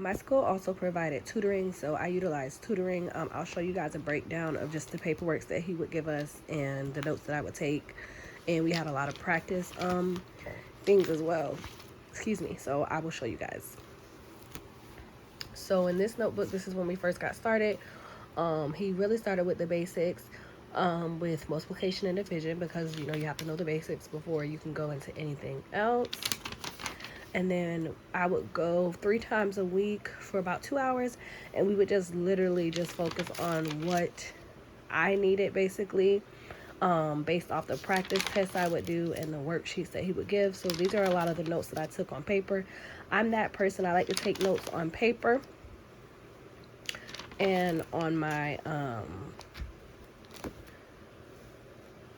My school also provided tutoring, so I utilized tutoring. I'll show you guys a breakdown of just the paperwork that he would give us and the notes that I would take. And we had a lot of practice things as well. Excuse me. So I will show you guys. So in this notebook, this is when we first got started. He really started with the basics with multiplication and division, because you have to know the basics before you can go into anything else. And then I would go 3 times a week for about 2 hours, and we would just literally just focus on what I needed, basically, based off the practice tests I would do and the worksheets that he would give. So these are a lot of the notes that I took on paper. I'm that person. I like to take notes on paper and on my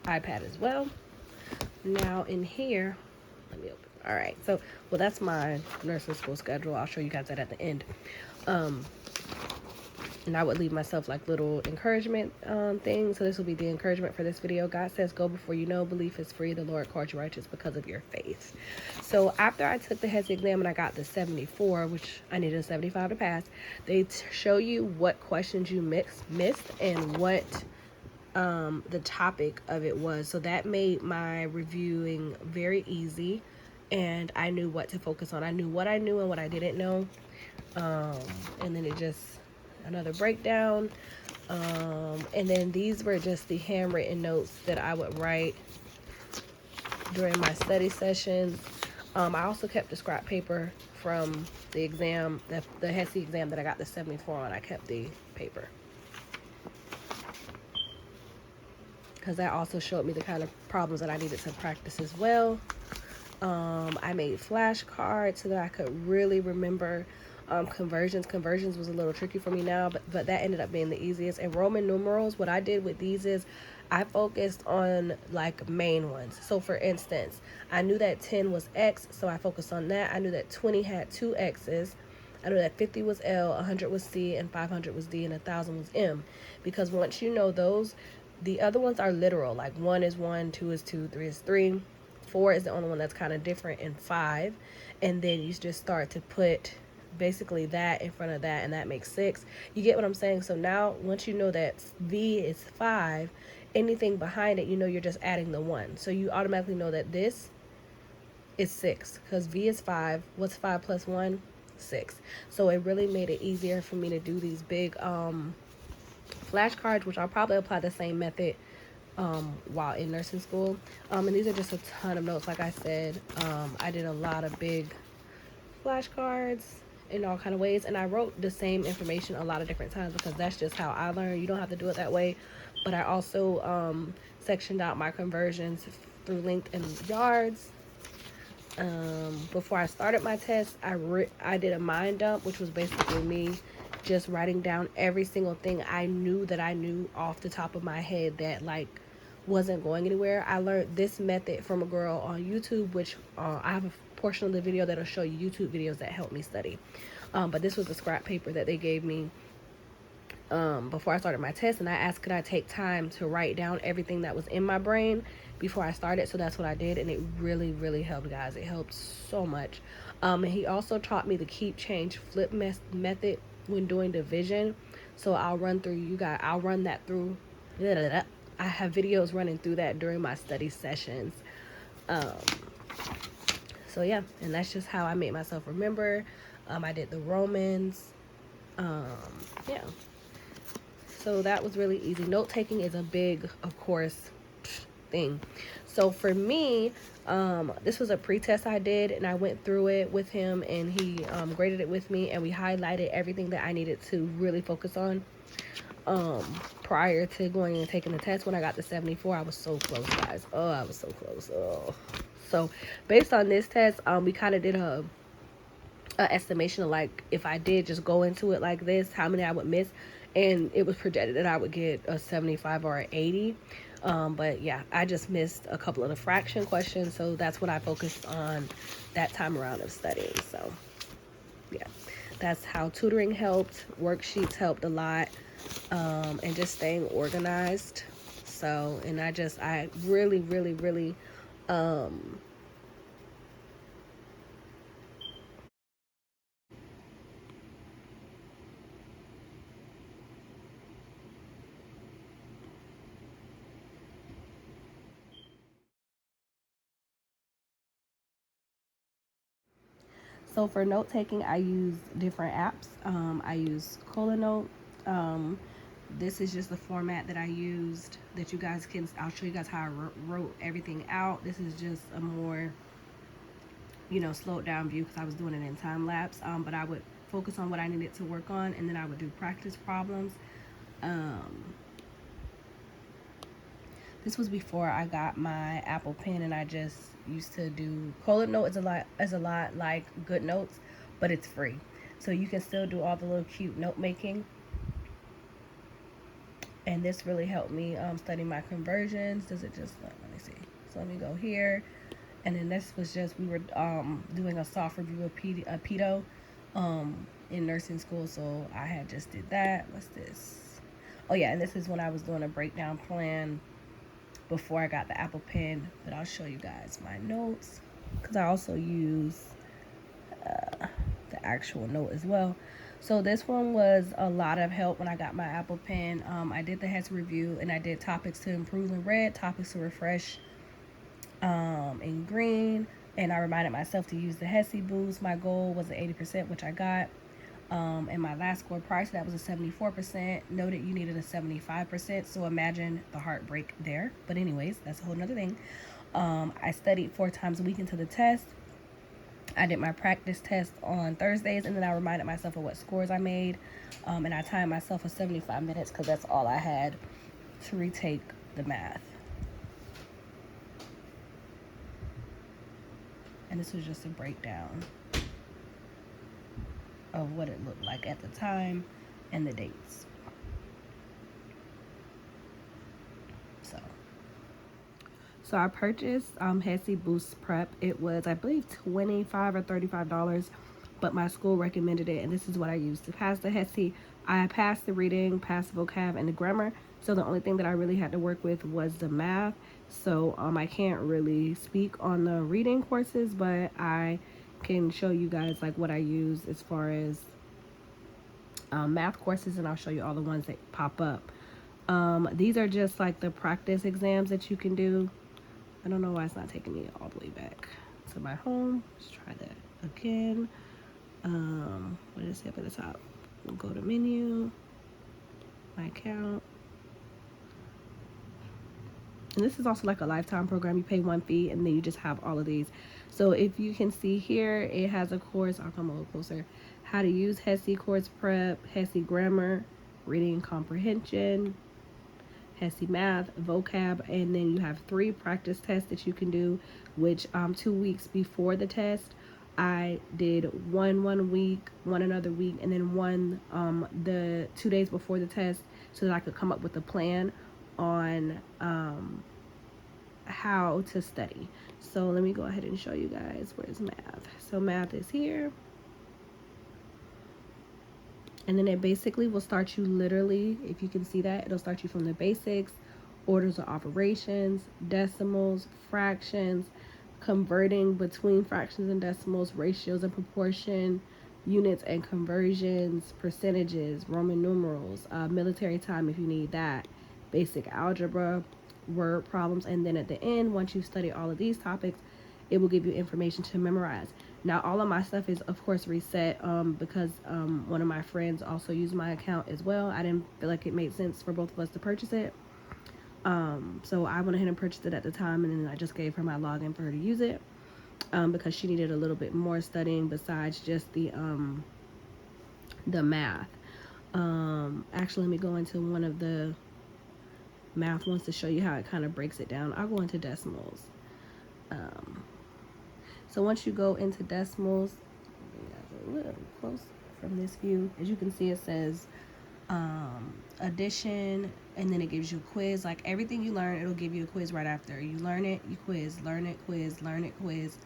iPad as well. Now in here, let me open. All right, so well, that's my nursing school schedule. I'll show you guys that at the end. And I would leave myself like little encouragement things. So this will be the encouragement for this video. God says, go before you know, belief is free. The Lord called you righteous because of your faith. So after I took the Hesi exam and I got the 74, which I needed a 75 to pass, they show you what questions you missed and what the topic of it was. So that made my reviewing very easy, and I knew what to focus on. I knew what I knew and what I didn't know. And then it just another breakdown. And then these were just the handwritten notes that I would write during my study sessions. I also kept the scrap paper from the exam, the Hesi exam that I got the 74 on. I kept the paper, because that also showed me the kind of problems that I needed to practice as well. I made flashcards so that I could really remember conversions. Conversions was a little tricky for me now, but that ended up being the easiest. And Roman numerals, what I did with these is I focused on like main ones. So for instance, I knew that 10 was X, so I focused on that. I knew that 20 had 2 X's. I knew that 50 was L, 100 was C, and 500 was D, and 1,000 was M. Because once you know those, the other ones are literal. Like 1 is 1, 2 is 2, 3 is 3. 4 is the only one that's kind of different, and 5. And then you just start to put basically that in front of that, and that makes 6. You get what I'm saying? So now once you know that V is 5, anything behind it, you're just adding the 1. So you automatically know that this is 6, because V is 5. What's 5 plus 1? 6. So it really made it easier for me to do these big flashcards, which I'll probably apply the same method while in nursing school. And these are just a ton of notes. Like I said, I did a lot of big flashcards in all kind of ways, and I wrote the same information a lot of different times, because that's just how I learn. You don't have to do it that way. But I also sectioned out my conversions through length and yards. Before I started my test, I did a mind dump, which was basically me just writing down every single thing I knew off the top of my head that like wasn't going anywhere. I learned this method from a girl on YouTube, which I have a portion of the video that'll show you YouTube videos that help me study. But this was the scrap paper that they gave me before I started my test, and I asked could I take time to write down everything that was in my brain before I started. So that's what I did, and it really, really helped, guys. It helped so much. And he also taught me the keep, change, flip method when doing division. So I'll run that through. I have videos running through that during my study sessions. So yeah, and that's just how I made myself remember. I did the Romans. Yeah. So that was really easy. Note taking is a big, of course, thing. So for me, this was a pre-test I did, and I went through it with him, and he graded it with me, and we highlighted everything that I needed to really focus on prior to going and taking the test. When I got the 74, I was so close, guys. Oh, I was so close. Oh. So based on this test, we kind of did a estimation of like if I did just go into it like this, how many I would miss, and it was projected that I would get a 75 or an 80. But yeah, I just missed a couple of the fraction questions, so that's what I focused on that time around of studying. So yeah, that's how tutoring helped. Worksheets helped a lot, and just staying organized. So, and I really, really, really So for note taking, I use different apps. I use Colanote. This is just the format that I used that you guys can, I'll show you guys how I wrote everything out. This is just a more, you know, slowed down view because I was doing it in time lapse. But I would focus on what I needed to work on, and then I would do practice problems. This was before I got my Apple Pen, and I just used to do Colanote. Is a lot like Good Notes, but it's free, so you can still do all the little cute note making. And this really helped me study my conversions. Does it just, let me see. So let me go here. And then this was just, we were doing a soft review of pedo in nursing school. So I had just did that. What's this? Oh yeah, and this is when I was doing a breakdown plan before I got the Apple Pen. But I'll show you guys my notes, because I also use the actual note as well. So this one was a lot of help when I got my Apple Pen. I did the Hesi review, and I did topics to improve in red, topics to refresh in green, and I reminded myself to use the Hesi boost. My goal was an 80%, which I got. And my last score prior to that was a 74%. Noted you needed a 75%, so imagine the heartbreak there. But anyways, that's a whole nother thing. I studied 4 times a week into the test. I did my practice test on Thursdays, and then I reminded myself of what scores I made. And I timed myself for 75 minutes because that's all I had to retake the math. And this was just a breakdown of what it looked like at the time and the dates. So I purchased Hesi Boost Prep. It was, I believe, $25 or $35, but my school recommended it, and this is what I used to pass the Hesi. I passed the reading, passed the vocab, and the grammar, so the only thing that I really had to work with was the math. So I can't really speak on the reading courses, but I can show you guys like what I use as far as math courses, and I'll show you all the ones that pop up. These are just like the practice exams that you can do. I don't know why it's not taking me all the way back to my home. Let's try that again. What is it up at the top? We'll go to menu, my account. And this is also like a lifetime program. You pay 1 fee, and then you just have all of these. So if you can see here, it has a course. I'll come a little closer. How to use Hesi course prep, Hesi grammar, reading and comprehension, Hesi math, vocab, and then you have 3 practice tests that you can do, which 2 weeks before the test, I did one week, one another week, and then one the 2 days before the test, so that I could come up with a plan on how to study. So let me go ahead and show you guys where's math. So math is here. And then it basically will start you literally, if you can see that, it'll start you from the basics, orders of operations, decimals, fractions, converting between fractions and decimals, ratios and proportion, units and conversions, percentages, Roman numerals, military time if you need that, basic algebra, word problems, and then at the end, once you study all of these topics, it will give you information to memorize. Now, all of my stuff is, of course, reset because one of my friends also used my account as well. I didn't feel like it made sense for both of us to purchase it. So I went ahead and purchased it at the time, and then I just gave her my login for her to use it because she needed a little bit more studying besides just the math. Actually, let me go into one of the math ones to show you how it kind of breaks it down. I'll go into decimals. So once you go into decimals, a little close from this view, as you can see, it says addition, and then it gives you a quiz. Like everything you learn, it'll give you a quiz right after. You learn it, you quiz, learn it, quiz, learn it, quiz.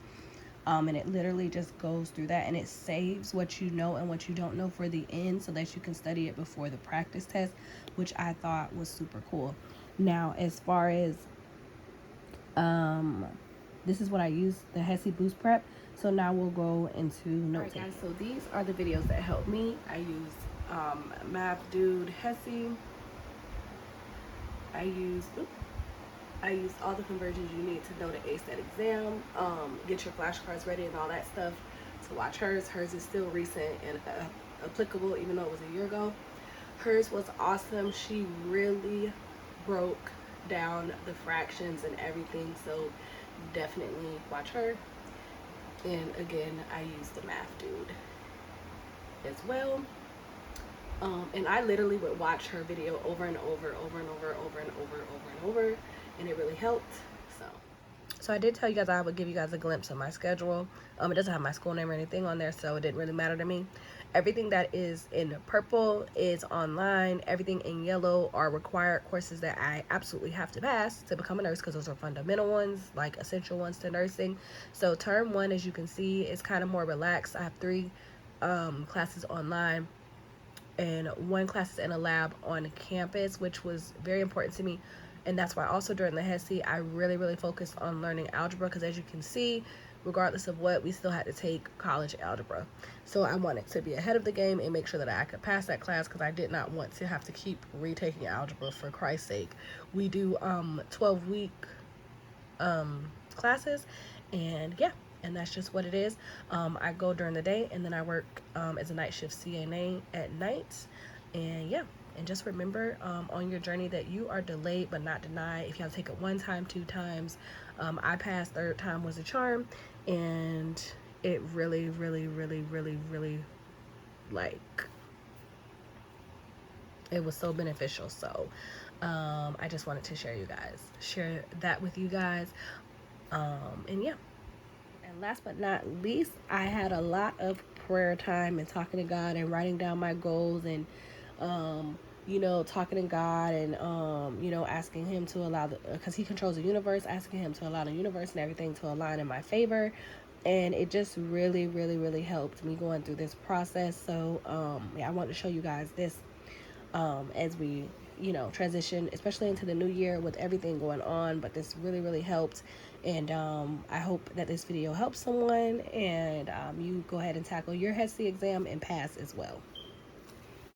And it literally just goes through that, and it saves what you know and what you don't know for the end so that you can study it before the practice test, which I thought was super cool. Now, as far as this is what I use, the Hesi Boost Prep. So now we'll go into note-taking. Alright guys, so these are the videos that helped me. I use Math Dude Hesi. I use all the conversions you need to know to ace that exam, get your flashcards ready and all that stuff. to watch hers. Hers is still recent and applicable, even though it was a year ago. Hers was awesome. She really broke down the fractions and everything, so definitely watch her. And again, I use the math dude as well. And I literally would watch her video over and over, over and over, over and over, over and over, and it really helped. So I did tell you guys I would give you guys a glimpse of my schedule. It doesn't have my school name or anything on there, so it didn't really matter to me. Everything that is in purple is online. Everything in yellow are required courses that I absolutely have to pass to become a nurse, because those are fundamental ones, like essential ones to nursing. So term 1, as you can see, is kind of more relaxed. I have 3 classes online and 1 class is in a lab on campus, which was very important to me. And that's why also during the Hesi, I really focused on learning algebra, because as you can see, regardless of what, we still had to take college algebra. So I wanted to be ahead of the game and make sure that I could pass that class, because I did not want to have to keep retaking algebra, for Christ's sake. We do 12-week classes, and yeah, and that's just what it is. I go during the day, and then I work as a night shift CNA at night. And yeah, and just remember on your journey that you are delayed but not denied. If you have to take it 1 time, 2 times, I passed, 3rd time was a charm, and it really like, it was so beneficial. So I just wanted to share that with you guys. And yeah. And last but not least, I had a lot of prayer time and talking to God and writing down my goals, and you know, talking to God, and you know, asking him to allow because he controls the universe, asking him to allow the universe and everything to align in my favor. And it just really helped me going through this process. So yeah, I wanted to show you guys this as we, you know, transition, especially into the new year with everything going on. But this really helped, and I hope that this video helps someone, and you go ahead and tackle your Hesi exam and pass as well.